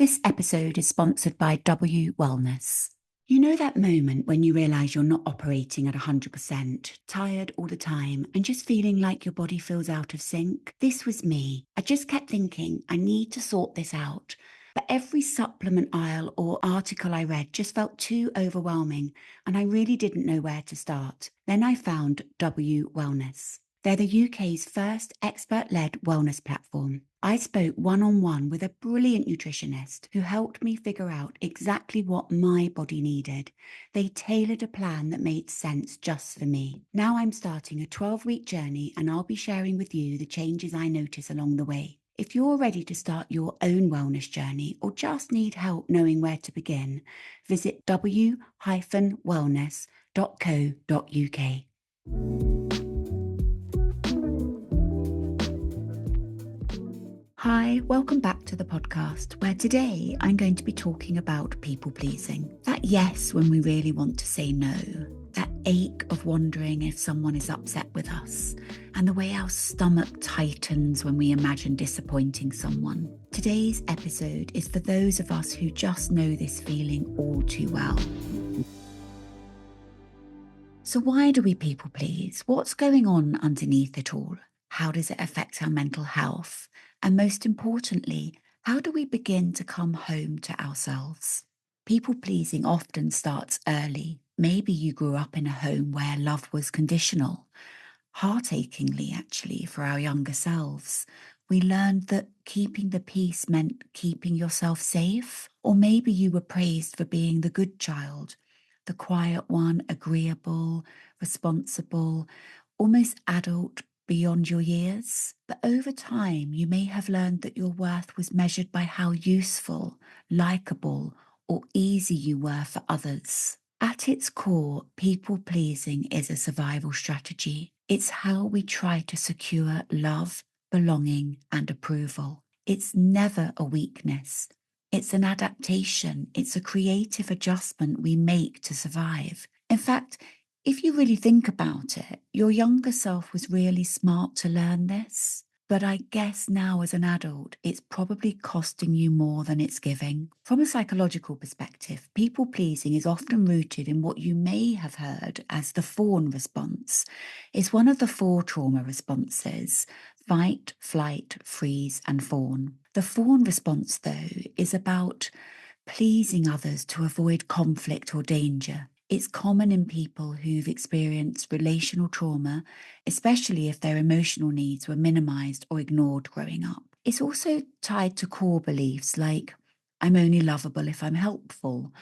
This episode is sponsored by W Wellness. You know that moment when you realise you're not operating at 100%, tired all the time, and just feeling like your body feels out of sync? This was me. I just kept thinking, I need to sort this out. But every supplement aisle or article I read just felt too overwhelming, and I really didn't know where to start. Then I found W Wellness. They're the UK's first expert-led wellness platform. I spoke one-on-one with a brilliant nutritionist who helped me figure out exactly what my body needed. They tailored a plan that made sense just for me. Now I'm starting a 12-week journey, and I'll be sharing with you the changes I notice along the way. If you're ready to start your own wellness journey or just need help knowing where to begin, visit w-wellness.co.uk. Hi, welcome back to the podcast, where today I'm going to be talking about people pleasing. That yes when we really want to say no, that ache of wondering if someone is upset with us, and the way our stomach tightens when we imagine disappointing someone. Today's episode is for those of us who just know this feeling all too well. So why do we people please? What's going on underneath it all? How does it affect our mental health? And most importantly, how do we begin to come home to ourselves? People pleasing often starts early. Maybe you grew up in a home where love was conditional. Heartachingly, actually, for our younger selves, we learned that keeping the peace meant keeping yourself safe. Or maybe you were praised for being the good child, the quiet one, agreeable, responsible, almost adult beyond your years. But over time, you may have learned that your worth was measured by how useful, likable, or easy you were for others. At its core, people pleasing is a survival strategy. It's how we try to secure love, belonging, and approval. It's never a weakness. It's an adaptation. It's a creative adjustment we make to survive. In fact, if you really think about it, your younger self was really smart to learn this. But I guess now as an adult, it's probably costing you more than it's giving. From a psychological perspective, people pleasing is often rooted in what you may have heard as the fawn response. It's one of the 4 trauma responses: fight, flight, freeze, and fawn. The fawn response, though, is about pleasing others to avoid conflict or danger. It's common in people who've experienced relational trauma, especially if their emotional needs were minimized or ignored growing up. It's also tied to core beliefs like, I'm only lovable if I'm helpful,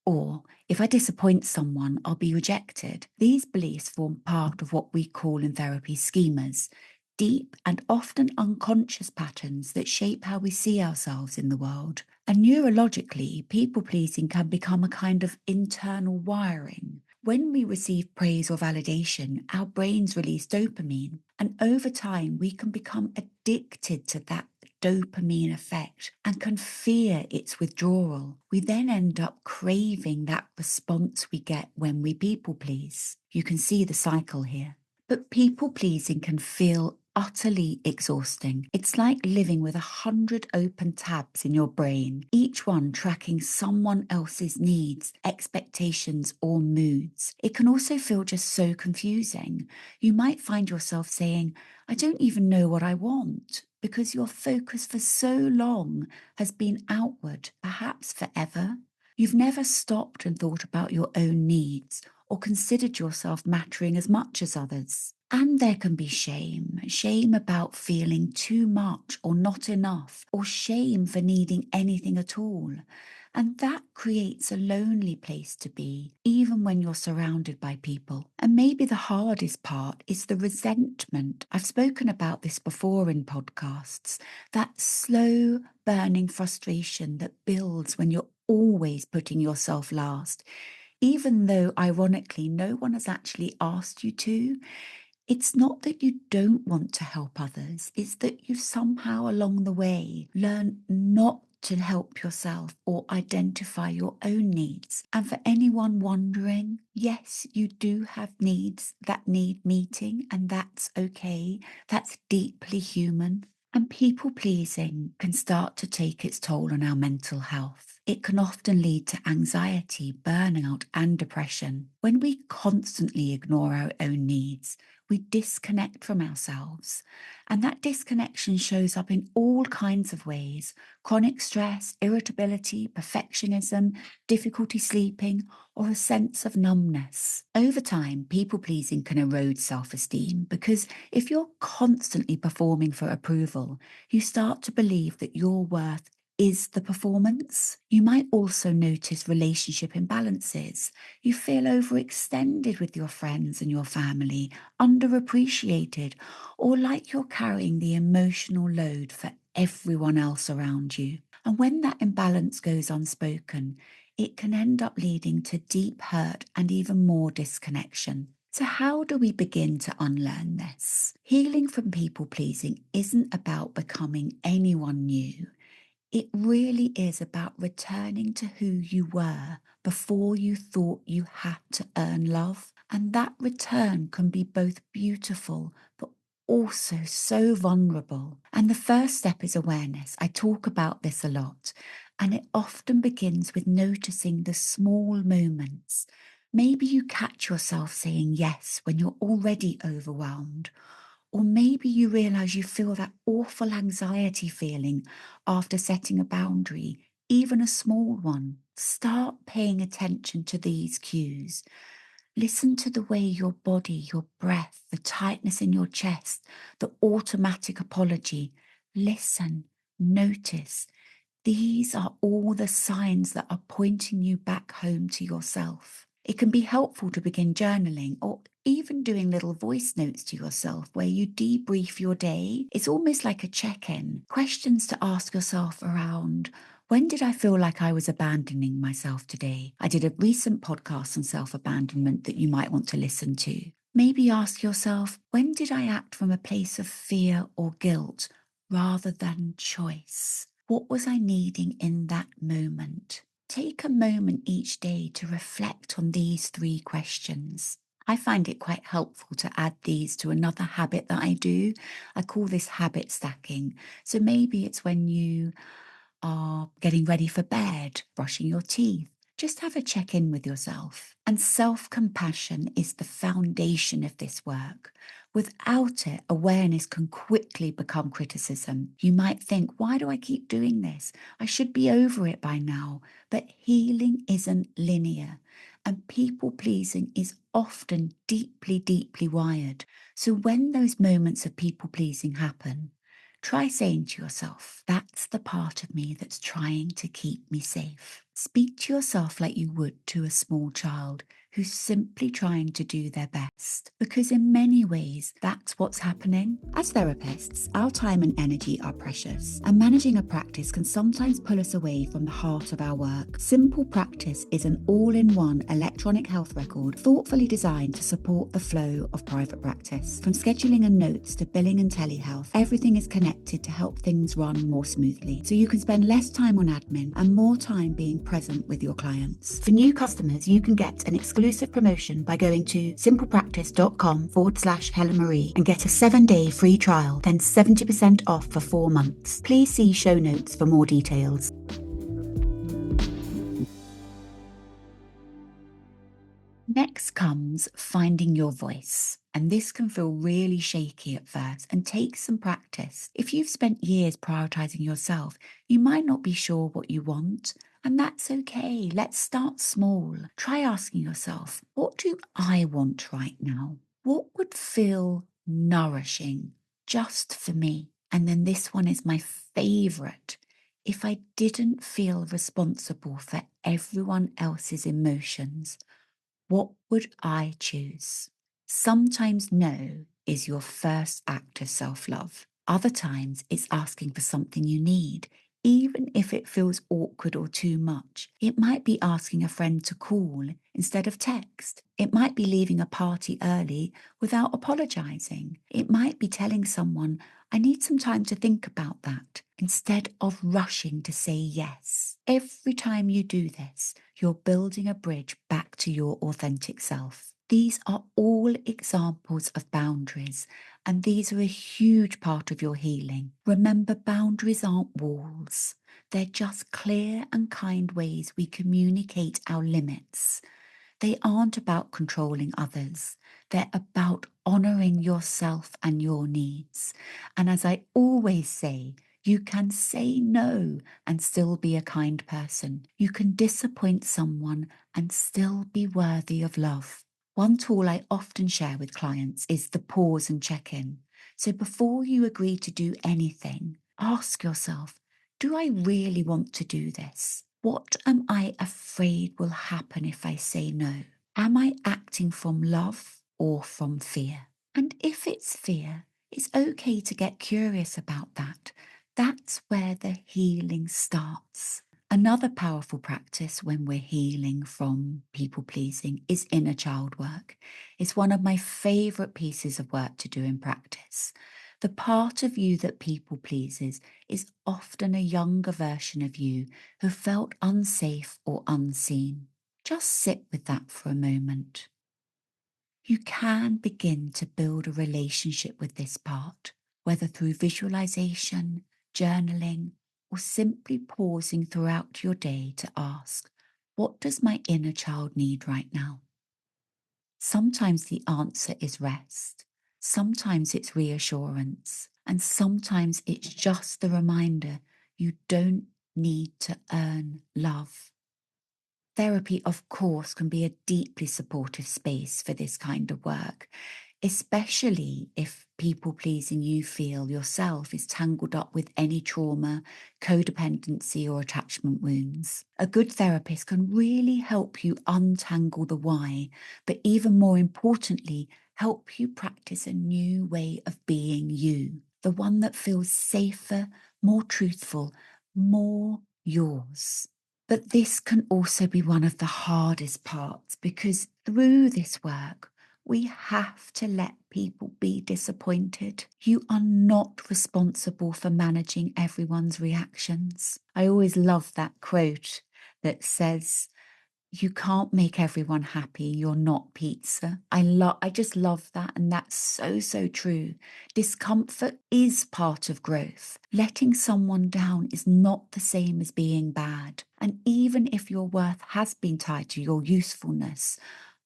or if I disappoint someone, I'll be rejected. These beliefs form part of what we call in therapy schemas, deep and often unconscious patterns that shape how we see ourselves in the world. And neurologically, people-pleasing can become a kind of internal wiring. When we receive praise or validation, our brains release dopamine, and over time we can become addicted to that dopamine effect and can fear its withdrawal. We then end up craving that response we get when we people please. You can see the cycle here. But people pleasing can feel utterly exhausting. It's like living with 100 open tabs in your brain, each one tracking someone else's needs, expectations, or moods. It can also feel just so confusing. You might find yourself saying, I don't even know what I want, because your focus for so long has been outward, perhaps forever. You've never stopped and thought about your own needs or considered yourself mattering as much as others. And there can be shame about feeling too much or not enough, or shame for needing anything at all. And that creates a lonely place to be, even when you're surrounded by people. And maybe the hardest part is the resentment. I've spoken about this before in podcasts, that slow burning frustration that builds when you're always putting yourself last, even though ironically no one has actually asked you to. It's not that you don't want to help others, it's that you've somehow along the way learned not to help yourself or identify your own needs. And for anyone wondering, yes, you do have needs that need meeting, and that's okay. That's deeply human. And people pleasing can start to take its toll on our mental health. It can often lead to anxiety, burnout, and depression. When we constantly ignore our own needs, we disconnect from ourselves. And that disconnection shows up in all kinds of ways: chronic stress, irritability, perfectionism, difficulty sleeping, or a sense of numbness. Over time, people pleasing can erode self esteem because if you're constantly performing for approval, you start to believe that your worth is the performance. You might also notice relationship imbalances. You feel overextended with your friends and your family, underappreciated, or like you're carrying the emotional load for everyone else around you. And when that imbalance goes unspoken, it can end up leading to deep hurt and even more disconnection. So, how do we begin to unlearn this? Healing from people pleasing isn't about becoming anyone new. It really is about returning to who you were before you thought you had to earn love. And that return can be both beautiful, but also so vulnerable. And the first step is awareness. I talk about this a lot. And it often begins with noticing the small moments. Maybe you catch yourself saying yes when you're already overwhelmed. Or maybe you realize you feel that awful anxiety feeling after setting a boundary, even a small one. Start paying attention to these cues. Listen to the way your body, your breath, the tightness in your chest, the automatic apology. Listen, notice. These are all the signs that are pointing you back home to yourself. It can be helpful to begin journaling or even doing little voice notes to yourself where you debrief your day. It's almost like a check in. Questions to ask yourself around: when did I feel like I was abandoning myself today? I did a recent podcast on self abandonment that you might want to listen to. Maybe ask yourself: when did I act from a place of fear or guilt rather than choice? What was I needing in that moment? Take a moment each day to reflect on these three questions. I find it quite helpful to add these to another habit that I do. I call this habit stacking. So maybe it's when you are getting ready for bed, brushing your teeth. Just have a check in with yourself. And self compassion is the foundation of this work. Without it, awareness can quickly become criticism. You might think, why do I keep doing this? I should be over it by now. But healing isn't linear, and people pleasing is often deeply, deeply wired. So when those moments of people pleasing happen, try saying to yourself, that's the part of me that's trying to keep me safe. Speak to yourself like you would to a small child who's simply trying to do their best. Because in many ways, that's what's happening. As therapists, our time and energy are precious, and managing a practice can sometimes pull us away from the heart of our work. Simple Practice is an all-in-one electronic health record thoughtfully designed to support the flow of private practice. From scheduling and notes to billing and telehealth, everything is connected to help things run more smoothly, so you can spend less time on admin and more time being present with your clients. For new customers, you can get an exclusive promotion by going to simplepractice.com/Helen Marie and get a 7-day free trial, then 70% off for 4 months. Please see show notes for more details. Next comes finding your voice. And this can feel really shaky at first and take some practice. If you've spent years prioritizing yourself, you might not be sure what you want. And that's okay. Let's start small. Try asking yourself, what do I want right now? What would feel nourishing just for me? And then this one is my favorite. If I didn't feel responsible for everyone else's emotions, what would I choose? Sometimes no is your first act of self love. Other times it's asking for something you need, even if it feels awkward or too much. It might be asking a friend to call instead of text. It might be leaving a party early without apologizing. It might be telling someone, I need some time to think about that, instead of rushing to say yes. Every time you do this, you're building a bridge back to your authentic self. These are all examples of boundaries, and these are a huge part of your healing. Remember, boundaries aren't walls. They're just clear and kind ways we communicate our limits. They aren't about controlling others. They're about honoring yourself and your needs. And as I always say, you can say no and still be a kind person. You can disappoint someone and still be worthy of love. One tool I often share with clients is the pause and check-in. So before you agree to do anything, ask yourself, do I really want to do this? What am I afraid will happen if I say no? Am I acting from love or from fear? And if it's fear, it's okay to get curious about that. That's where the healing starts. Another powerful practice when we're healing from people pleasing is inner child work. It's one of my favourite pieces of work to do in practice. The part of you that people pleases is often a younger version of you who felt unsafe or unseen. Just sit with that for a moment. You can begin to build a relationship with this part, whether through visualization, journaling, or simply pausing throughout your day to ask, what does my inner child need right now? Sometimes the answer is rest. Sometimes it's reassurance. And sometimes it's just the reminder you don't need to earn love. Therapy, of course, can be a deeply supportive space for this kind of work, especially if people-pleasing you feel yourself is tangled up with any trauma, codependency, or attachment wounds. A good therapist can really help you untangle the why, but even more importantly, help you practice a new way of being you, the one that feels safer, more truthful, more yours. But this can also be one of the hardest parts because through this work, we have to let people be disappointed. You are not responsible for managing everyone's reactions. I always love that quote that says, you can't make everyone happy. You're not pizza. I just love that. And that's so true. Discomfort is part of growth. Letting someone down is not the same as being bad. And even if your worth has been tied to your usefulness,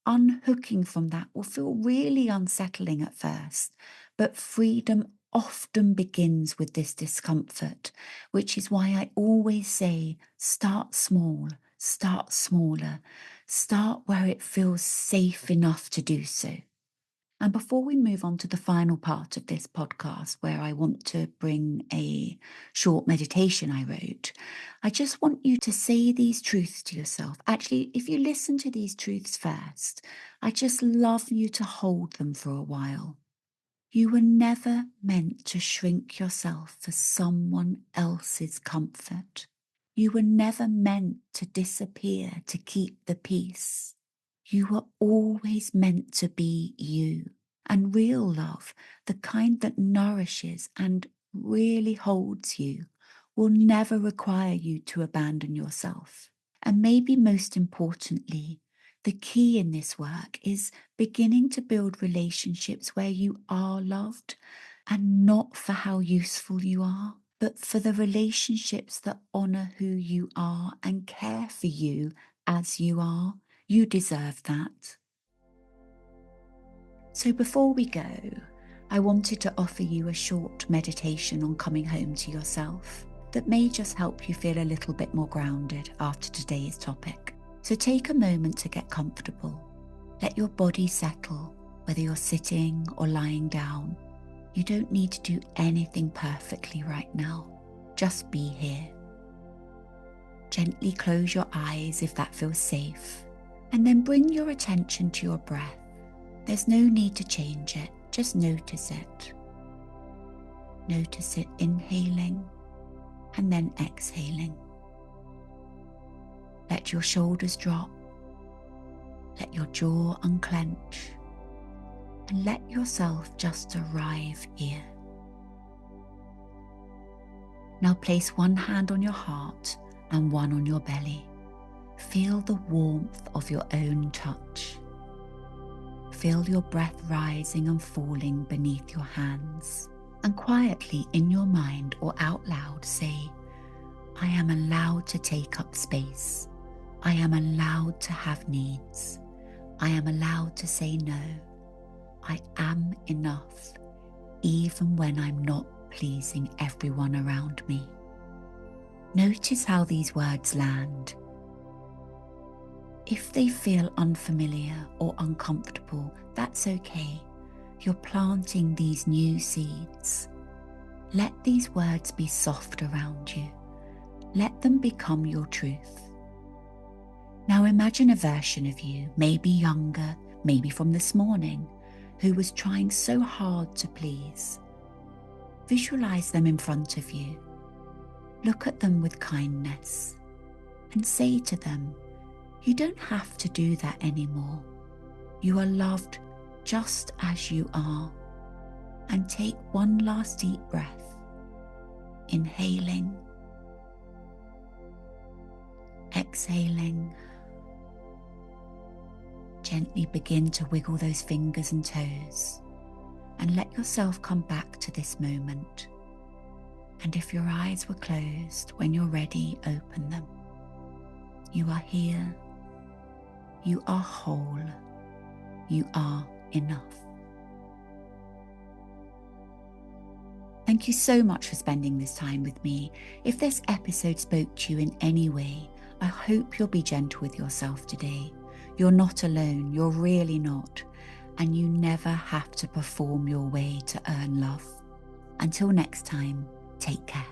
unhooking from that will feel really unsettling at first. But freedom often begins with this discomfort, which is why I always say, start small. Start smaller. Start where it feels safe enough to do so. And before we move on to the final part of this podcast, where I want to bring a short meditation I wrote, I just want you to say these truths to yourself. Actually, if you listen to these truths first, I just love you to hold them for a while. You were never meant to shrink yourself for someone else's comfort. You were never meant to disappear to keep the peace. You were always meant to be you. And real love, the kind that nourishes and really holds you, will never require you to abandon yourself. And maybe most importantly, the key in this work is beginning to build relationships where you are loved, and not for how useful you are, but for the relationships that honour who you are and care for you as you are. You deserve that. So before we go, I wanted to offer you a short meditation on coming home to yourself that may just help you feel a little bit more grounded after today's topic. So take a moment to get comfortable. Let your body settle, whether you're sitting or lying down. You don't need to do anything perfectly right now. Just be here. Gently close your eyes if that feels safe, and then bring your attention to your breath. There's no need to change it, just notice it. Notice it inhaling and then exhaling. Let your shoulders drop, let your jaw unclench, and let yourself just arrive here. Now place one hand on your heart and one on your belly. Feel the warmth of your own touch. Feel your breath rising and falling beneath your hands. And quietly in your mind or out loud say, I am allowed to take up space. I am allowed to have needs. I am allowed to say no. I am enough, even when I'm not pleasing everyone around me. Notice how these words land. If they feel unfamiliar or uncomfortable, that's okay. You're planting these new seeds. Let these words be soft around you. Let them become your truth. Now imagine a version of you, maybe younger, maybe from this morning, who was trying so hard to please. Visualize them in front of you. Look at them with kindness and say to them, you don't have to do that anymore. You are loved just as you are. And take one last deep breath, inhaling, exhaling. Gently begin to wiggle those fingers and toes and let yourself come back to this moment. And if your eyes were closed, when you're ready, open them. You are here. You are whole. You are enough. Thank you so much for spending this time with me. If this episode spoke to you in any way, I hope you'll be gentle with yourself today. You're not alone, you're really not. And you never have to perform your way to earn love. Until next time, take care.